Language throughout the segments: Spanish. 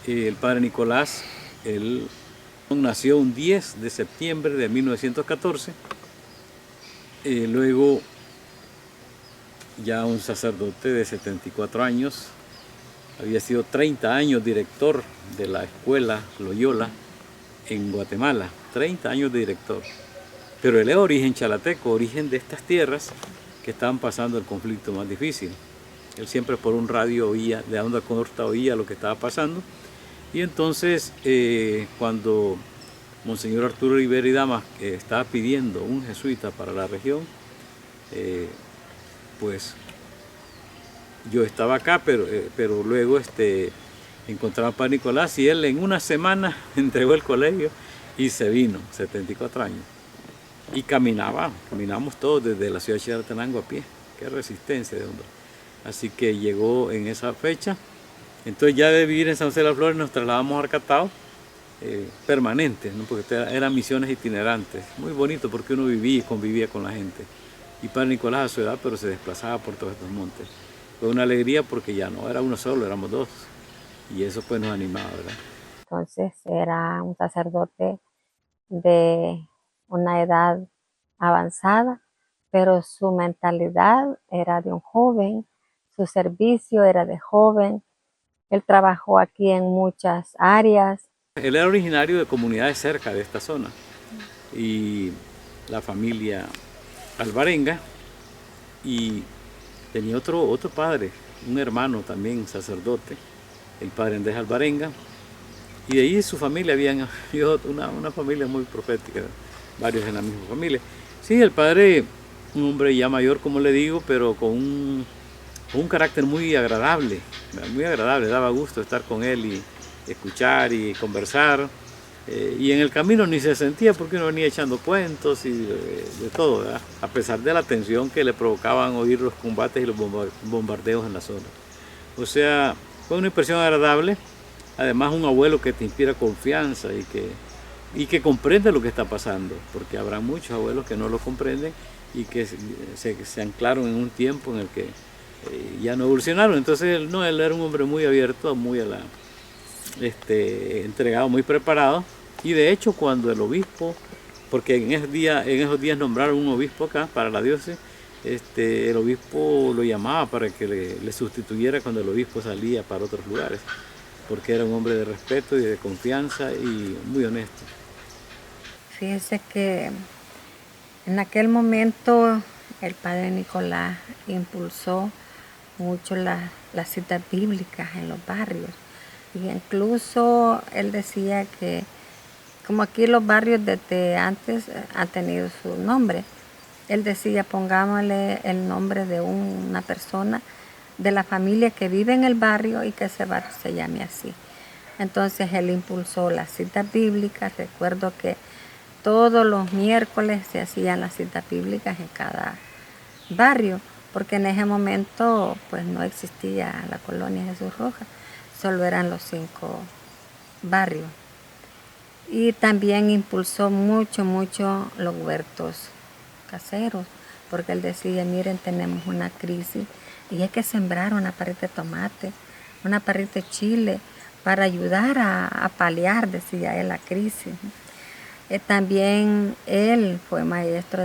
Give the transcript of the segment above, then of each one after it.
El padre Nicolás, él nació un 10 de septiembre de 1914, luego ya un sacerdote de 74 años, había sido 30 años director de la escuela Loyola en Guatemala, 30 años de director. Pero él es origen chalateco, origen de estas tierras que estaban pasando el conflicto más difícil. Él siempre por un radio oía, de onda corta oía lo que estaba pasando. Y entonces cuando Monseñor Arturo Rivera y Damas estaba pidiendo un jesuita para la región, pues yo estaba acá, pero luego encontraba a Padre Nicolás y él en una semana entregó el colegio y se vino, 74 años. Y caminamos todos desde la ciudad de Chalatenango a pie. Qué resistencia de Honduras. Así que llegó en esa fecha. Entonces ya de vivir en San José de las Flores nos trasladamos a Arcatao, permanentes, ¿no? Porque eran misiones itinerantes. Muy bonito porque uno vivía y convivía con la gente. Y Padre Nicolás a su edad, pero se desplazaba por todos estos montes. Fue una alegría porque ya no era uno solo, éramos dos. Y eso pues nos animaba, ¿verdad? Entonces era un sacerdote de una edad avanzada, pero su mentalidad era de un joven, su servicio era de joven. Él trabajó aquí en muchas áreas. Él era originario de comunidades cerca de esta zona y la familia alvarenga, y tenía otro padre, un hermano también sacerdote, el padre Andrés Alvarenga, y de ahí su familia habían una familia muy profética, varios en la misma familia. Sí, el padre, un hombre ya mayor como le digo, pero con un carácter muy agradable, daba gusto estar con él y escuchar y conversar. Y en el camino ni se sentía porque uno venía echando cuentos y de todo, ¿verdad? A pesar de la tensión que le provocaban oír los combates y los bombardeos en la zona. O sea, fue una impresión agradable. Además, un abuelo que te inspira confianza y que comprende lo que está pasando, porque habrá muchos abuelos que no lo comprenden y que se anclaron en un tiempo en el que ya no evolucionaron. Entonces, él era un hombre muy abierto, muy entregado, muy preparado. Y de hecho, cuando el obispo, porque en esos días nombraron un obispo acá para la diócesis, el obispo lo llamaba para que le sustituyera cuando el obispo salía para otros lugares, porque era un hombre de respeto y de confianza y muy honesto. Fíjese que en aquel momento el padre Nicolás impulsó mucho las citas bíblicas en los barrios. Y incluso él decía que, como aquí los barrios desde antes han tenido su nombre, él decía, pongámosle el nombre de una persona de la familia que vive en el barrio y que ese barrio se llame así. Entonces él impulsó las citas bíblicas. Recuerdo que todos los miércoles se hacían las citas bíblicas en cada barrio, porque en ese momento pues no existía la colonia Jesús Rojas, solo eran los 5 barrios. Y también impulsó mucho los huertos caseros, porque él decía, miren, tenemos una crisis y hay que sembrar una pared de tomate, una pared de chile, para ayudar a paliar, decía él, la crisis. También él fue maestro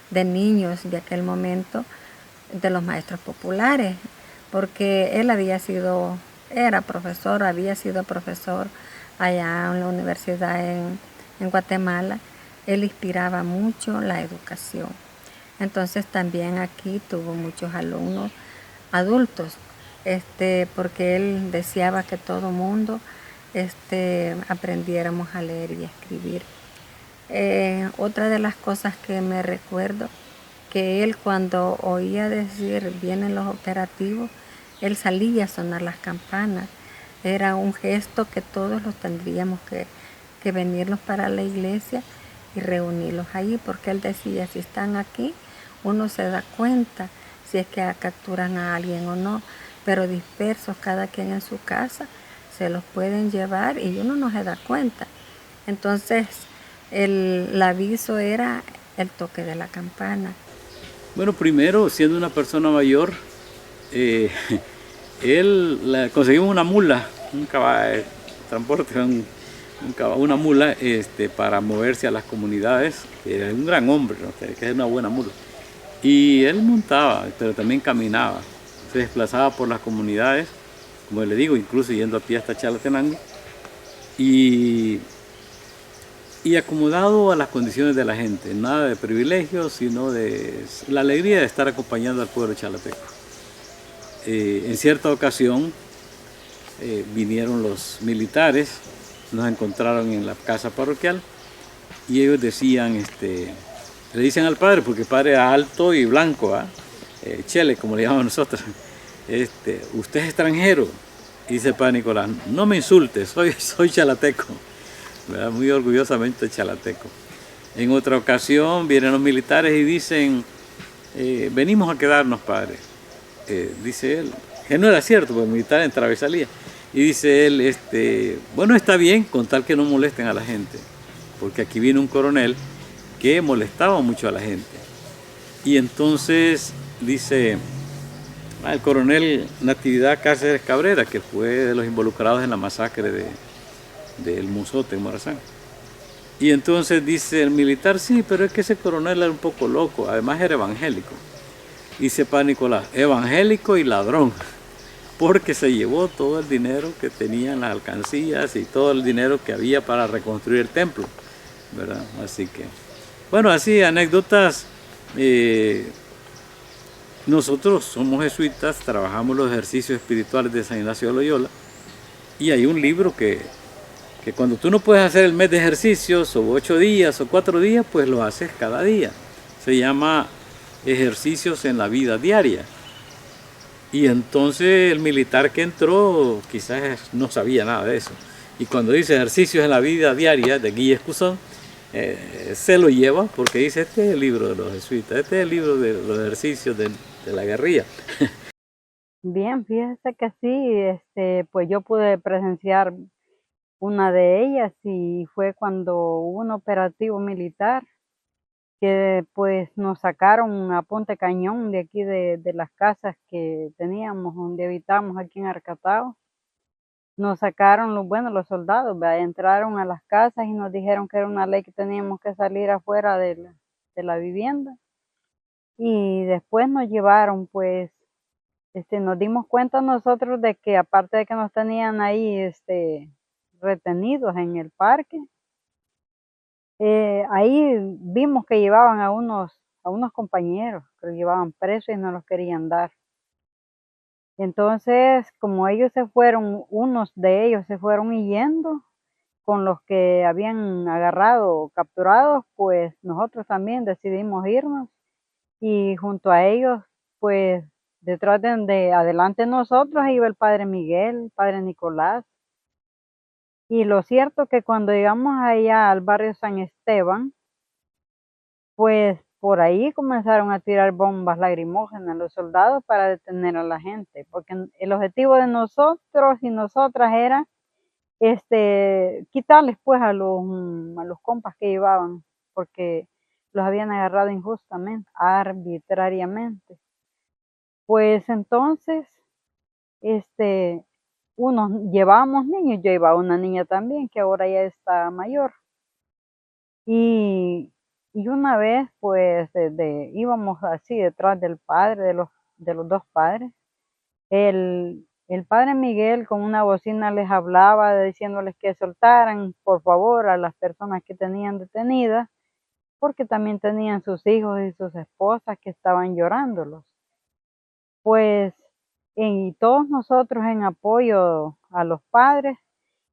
de niños de aquel momento, de los maestros populares, porque él había sido profesor allá en la universidad en Guatemala. Él inspiraba mucho la educación. Entonces también aquí tuvo muchos alumnos adultos, porque él deseaba que todo mundo aprendiéramos a leer y a escribir. Otra de las cosas que me recuerdo, que él cuando oía decir vienen los operativos, él salía a sonar las campanas. Era un gesto que todos los tendríamos que venirlos para la iglesia y reunirlos allí, porque él decía, si están aquí, uno se da cuenta si es que capturan a alguien o no, pero dispersos cada quien en su casa, se los pueden llevar y uno no se da cuenta. Entonces, el aviso era el toque de la campana. Bueno, primero, siendo una persona mayor, conseguimos una mula, un caballo, transporte, una mula para moverse a las comunidades. Era un gran hombre, ¿no? Que es una buena mula. Y él montaba, pero también caminaba. Se desplazaba por las comunidades, como le digo, incluso yendo a pie hasta Chalatenango. Y acomodado a las condiciones de la gente, nada de privilegios, sino de la alegría de estar acompañando al pueblo chalateco. En cierta ocasión vinieron los militares, nos encontraron en la casa parroquial y ellos decían, le dicen al padre, porque el padre era alto y blanco, chele, como le llamamos nosotros, usted es extranjero. Y dice el padre Nicolás, no me insulte, soy chalateco. ¿Verdad? Muy orgullosamente chalateco. En otra ocasión vienen los militares y dicen, venimos a quedarnos, padre. Dice él, que no era cierto, porque el militar entraba y salía. Y dice él, bueno, está bien, con tal que no molesten a la gente, porque aquí viene un coronel que molestaba mucho a la gente. Y entonces dice el coronel Natividad Cáceres Cabrera, que fue de los involucrados en la masacre del Mozote en Morazán. Y entonces dice el militar, sí, pero es que ese coronel era un poco loco, además era evangélico. Dice padre Nicolás, evangélico y ladrón, porque se llevó todo el dinero que tenían las alcancías y todo el dinero que había para reconstruir el templo, ¿verdad? Así que, bueno, así anécdotas. Nosotros somos jesuitas, trabajamos los ejercicios espirituales de San Ignacio de Loyola y hay un libro que cuando tú no puedes hacer el mes de ejercicios o 8 días o 4 días, pues lo haces cada día. Se llama Ejercicios en la Vida Diaria. Y entonces el militar que entró quizás no sabía nada de eso. Y cuando dice Ejercicios en la Vida Diaria de Guy Escuzón, se lo lleva porque dice, este es el libro de los jesuitas, este es el libro de los ejercicios de la guerrilla. Bien, fíjese que sí, pues yo pude presenciar una de ellas y fue cuando hubo un operativo militar que pues nos sacaron a Ponte Cañón de aquí de las casas que teníamos, donde habitábamos aquí en Arcatao. Nos sacaron los soldados, ¿verdad? Entraron a las casas y nos dijeron que era una ley que teníamos que salir afuera de la vivienda. Y después nos llevaron, pues, nos dimos cuenta nosotros de que aparte de que nos tenían ahí, retenidos en el parque, ahí vimos que llevaban a unos compañeros, que los llevaban presos y no los querían dar. Entonces, como ellos se fueron, unos de ellos se fueron huyendo con los que habían agarrado o capturados, pues nosotros también decidimos irnos y junto a ellos, pues detrás de adelante de nosotros iba el padre Miguel, el padre Nicolás. Y lo cierto es que cuando llegamos allá al barrio San Esteban, pues por ahí comenzaron a tirar bombas lacrimógenas los soldados para detener a la gente, porque el objetivo de nosotros y nosotras era quitarles pues a los compas que llevaban, porque los habían agarrado injustamente, arbitrariamente. Pues entonces, unos llevábamos niños, yo llevaba una niña también, que ahora ya está mayor. Y una vez, pues, íbamos así detrás del padre, de los dos padres. El padre Miguel con una bocina les hablaba diciéndoles que soltaran, por favor, a las personas que tenían detenidas, porque también tenían sus hijos y sus esposas que estaban llorándolos. Pues, y todos nosotros en apoyo a los padres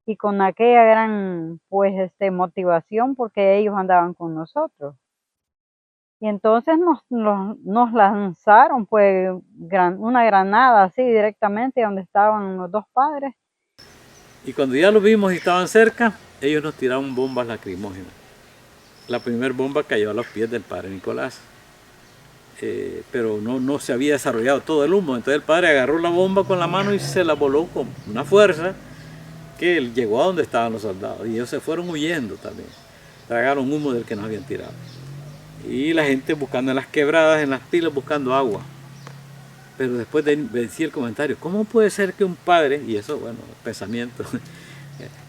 y con aquella gran, pues, motivación porque ellos andaban con nosotros. Y entonces nos lanzaron, pues, una granada así directamente donde estaban los dos padres. Y cuando ya lo vimos y estaban cerca, ellos nos tiraron bombas lacrimógenas. La primera bomba cayó a los pies del padre Nicolás. Pero no se había desarrollado todo el humo. Entonces el padre agarró la bomba con la mano y se la voló con una fuerza que él llegó a donde estaban los soldados. Y ellos se fueron huyendo también. Tragaron humo del que nos habían tirado. Y la gente buscando en las quebradas, en las pilas, buscando agua. Pero después decía el comentario, ¿cómo puede ser que un padre, y eso, bueno, pensamiento,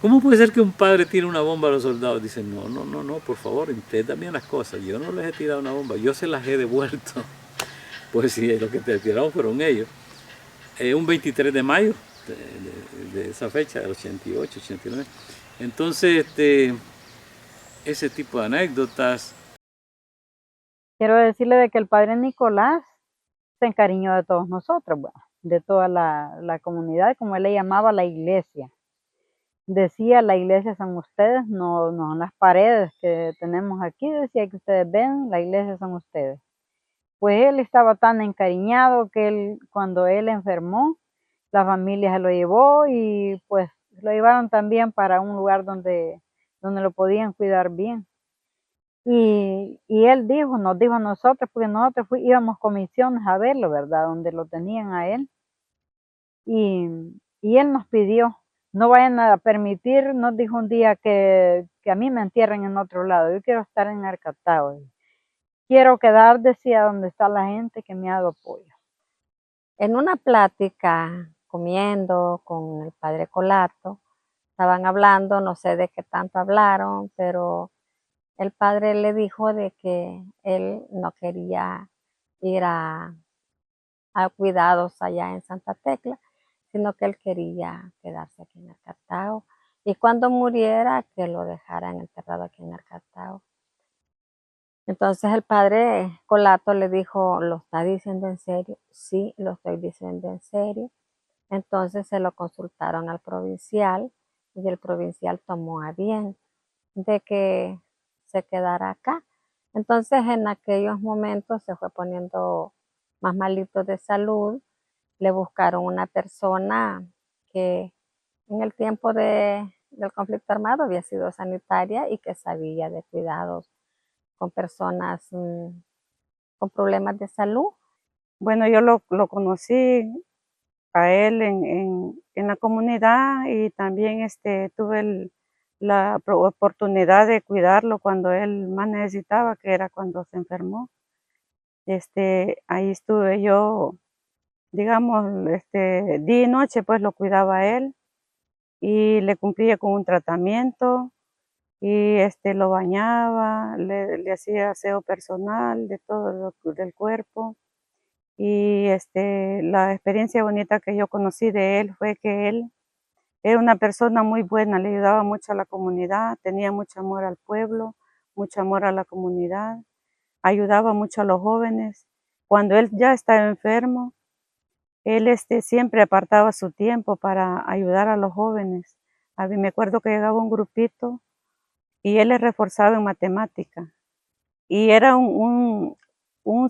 ¿Cómo puede ser que un padre tire una bomba a los soldados? Dicen, no, no, no, no, por favor, entiendan bien las cosas. Yo no les he tirado una bomba, yo se las he devuelto. Pues sí, lo que te tiraron fueron ellos. Un 23 de mayo de esa fecha, del 88, 89. Entonces, ese tipo de anécdotas. Quiero decirle de que el padre Nicolás se encariñó de todos nosotros, bueno, de toda la comunidad, como él le llamaba la iglesia. Decía, la iglesia son ustedes, no, no las paredes que tenemos aquí, decía que ustedes ven, la iglesia son ustedes. Pues él estaba tan encariñado que cuando él enfermó, la familia se lo llevó y pues lo llevaron también para un lugar donde lo podían cuidar bien. Y él nos dijo a nosotros, porque nosotros íbamos con misiones a verlo, ¿verdad? Donde lo tenían a él. Y, y él nos pidió, no vayan a permitir, nos dijo un día que a mí me entierren en otro lado, yo quiero estar en Arcatao. Quiero quedar, decía, donde está la gente que me ha dado apoyo. En una plática, comiendo con el padre Colato, estaban hablando, no sé de qué tanto hablaron, pero el padre le dijo de que él no quería ir a cuidados allá en Santa Tecla, sino que él quería quedarse aquí en Arcatao. Y cuando muriera, que lo dejaran enterrado aquí en Arcatao. Entonces el padre Colato le dijo, ¿lo está diciendo en serio? Sí, lo estoy diciendo en serio. Entonces se lo consultaron al provincial y el provincial tomó a bien de que se quedara acá. Entonces en aquellos momentos se fue poniendo más malito de salud. Le buscaron una persona que en el tiempo del conflicto armado había sido sanitaria y que sabía de cuidados con personas con problemas de salud. Bueno, yo lo conocí a él en la comunidad y también tuve la oportunidad de cuidarlo cuando él más necesitaba, que era cuando se enfermó. Ahí estuve yo, digamos, día y noche, pues lo cuidaba a él y le cumplía con un tratamiento y lo bañaba, le hacía aseo personal de todo del cuerpo. Y la experiencia bonita que yo conocí de él fue que él era una persona muy buena, le ayudaba mucho a la comunidad, tenía mucho amor al pueblo, mucho amor a la comunidad, ayudaba mucho a los jóvenes. Cuando él ya estaba enfermo, él siempre apartaba su tiempo para ayudar a los jóvenes. A mí me acuerdo que llegaba un grupito y él les reforzaba en matemática. Y era un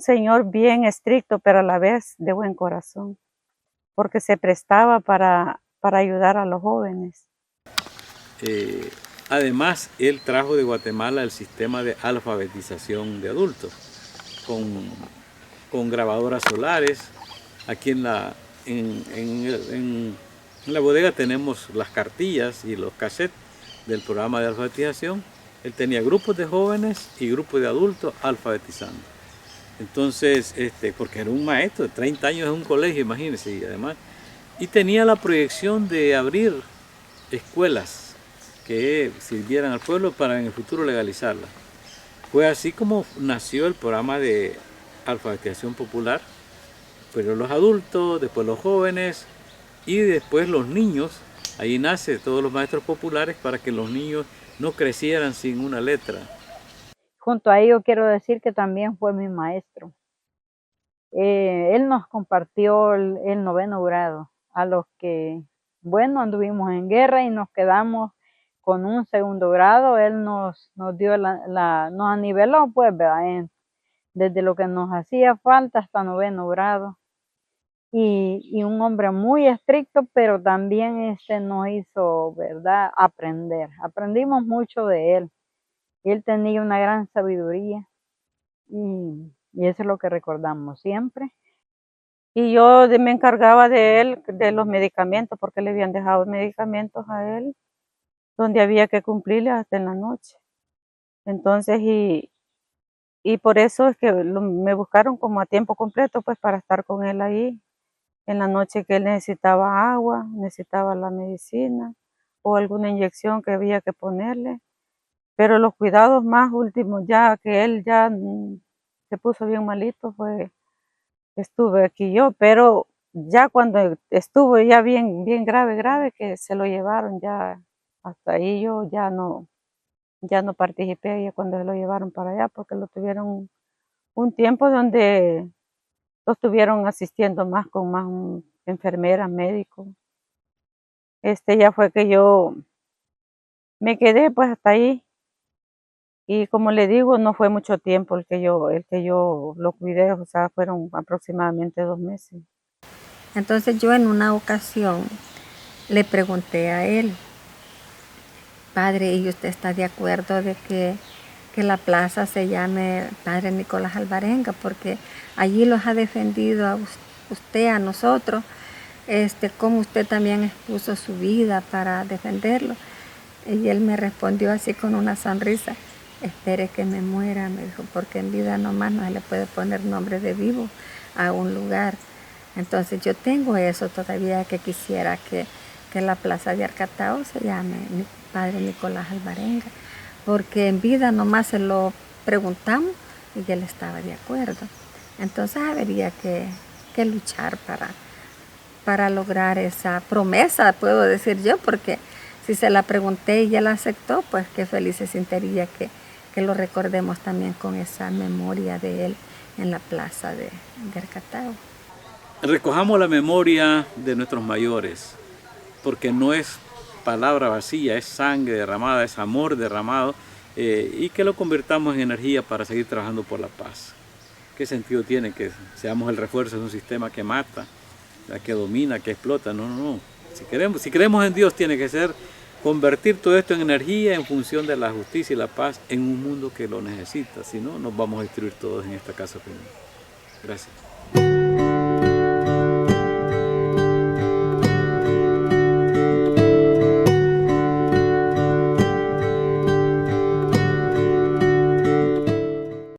señor bien estricto, pero a la vez de buen corazón, porque se prestaba para ayudar a los jóvenes. Además, él trajo de Guatemala el sistema de alfabetización de adultos, con grabadoras solares. Aquí en la bodega tenemos las cartillas y los cassettes del programa de alfabetización. Él tenía grupos de jóvenes y grupos de adultos alfabetizando. Entonces, porque era un maestro de 30 años en un colegio, imagínense, y además, y tenía la proyección de abrir escuelas que sirvieran al pueblo para en el futuro legalizarla. Fue así como nació el programa de alfabetización popular, pero los adultos, después los jóvenes y después los niños. Ahí nace todos los maestros populares para que los niños no crecieran sin una letra. Junto a ello quiero decir que también fue mi maestro. Él nos compartió el 9º grado, a los que, bueno, anduvimos en guerra y nos quedamos con un 2º grado. Él nos dio nos aniveló, pues, ¿verdad? Desde lo que nos hacía falta hasta 9º grado. Y un hombre muy estricto, pero también nos hizo, ¿verdad?, aprender. Aprendimos mucho de él. Él tenía una gran sabiduría y eso es lo que recordamos siempre. Y yo me encargaba de él, de los medicamentos, porque le habían dejado medicamentos a él, donde había que cumplirle hasta en la noche. Entonces, y por eso es que me buscaron como a tiempo completo, pues para estar con él ahí, en la noche que él necesitaba agua, necesitaba la medicina, o alguna inyección que había que ponerle, pero los cuidados más últimos, ya que él ya se puso bien malito, estuve aquí yo, pero ya cuando estuvo ya bien grave, que se lo llevaron, ya hasta ahí yo ya no participé, ya cuando se lo llevaron para allá, porque lo tuvieron un tiempo donde lo estuvieron asistiendo más con más enfermeras, médicos. Ya fue que yo me quedé pues hasta ahí, y como le digo, no fue mucho tiempo el que yo lo cuidé, o sea, fueron aproximadamente 2 meses. Entonces yo en una ocasión le pregunté a él, padre, ¿y usted está de acuerdo de que la plaza se llame Padre Nicolás Alvarenga? Porque allí los ha defendido a usted, a nosotros, como usted también expuso su vida para defenderlo. Y él me respondió así con una sonrisa, espere que me muera, me dijo, porque en vida nomás no se le puede poner nombre de vivo a un lugar. Entonces yo tengo eso todavía, que quisiera que la plaza de Arcatao se llame Padre Nicolás Alvarenga, porque en vida nomás se lo preguntamos y él estaba de acuerdo. Entonces habría que luchar para lograr esa promesa, puedo decir yo, porque si se la pregunté y él aceptó, pues qué feliz se sentiría que lo recordemos también con esa memoria de él en la plaza de Arcatao. Recojamos la memoria de nuestros mayores, porque no es palabra vacía, es sangre derramada, es amor derramado, y que lo convirtamos en energía para seguir trabajando por la paz. ¿Qué sentido tiene que seamos el refuerzo de un sistema que mata, que domina, que explota? No, no, no. Si creemos en Dios, tiene que ser convertir todo esto en energía en función de la justicia y la paz en un mundo que lo necesita. Si no, nos vamos a destruir todos en esta casa común. Gracias.